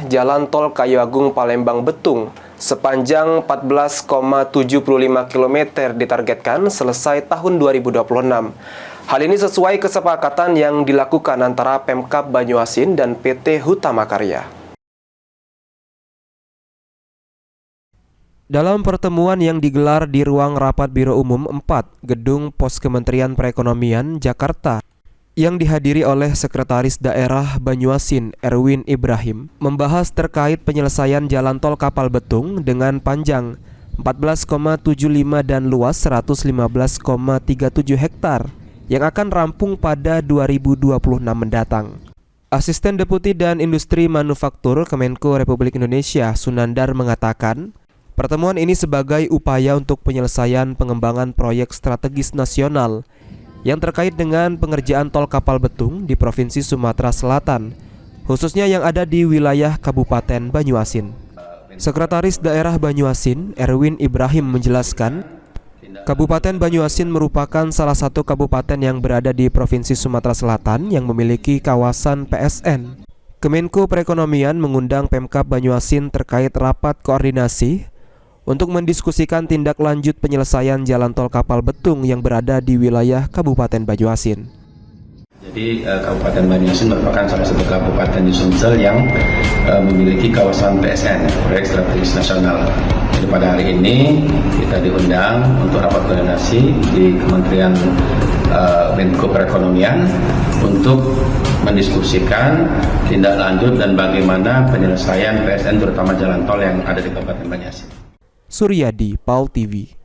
Jalan Tol Kayu Agung Palembang Betung sepanjang 14,75 km ditargetkan selesai tahun 2026. Hal ini sesuai kesepakatan yang dilakukan antara Pemkab Banyuasin dan PT Hutama Karya. Dalam pertemuan yang digelar di ruang rapat Biro Umum 4, Gedung Pos Kementerian Perekonomian, Jakarta, yang dihadiri oleh Sekretaris Daerah Banyuasin Erwin Ibrahim, membahas terkait penyelesaian jalan tol Kapal Betung dengan panjang 14,75 dan luas 115,37 hektar yang akan rampung pada 2026 mendatang. Asisten Deputi dan Industri Manufaktur Kemenko Republik Indonesia Sunandar mengatakan, pertemuan ini sebagai upaya untuk penyelesaian pengembangan proyek strategis nasional yang terkait dengan pengerjaan tol Kapal Betung di Provinsi Sumatera Selatan, khususnya yang ada di wilayah Kabupaten Banyuasin. Sekretaris Daerah Banyuasin, Erwin Ibrahim menjelaskan, Kabupaten Banyuasin merupakan salah satu kabupaten yang berada di Provinsi Sumatera Selatan yang memiliki kawasan PSN. Kemenko Perekonomian mengundang Pemkab Banyuasin terkait rapat koordinasi untuk mendiskusikan tindak lanjut penyelesaian jalan tol Kapal Betung yang berada di wilayah Kabupaten Banyuasin. Jadi Kabupaten Banyuasin merupakan salah satu kabupaten di Sumsel yang memiliki kawasan PSN, proyek strategis nasional. Jadi pada hari ini kita diundang untuk rapat koordinasi di Kementerian Menko Perekonomian untuk mendiskusikan tindak lanjut dan bagaimana penyelesaian PSN terutama jalan tol yang ada di Kabupaten Banyuasin. Suryadi, PAL TV.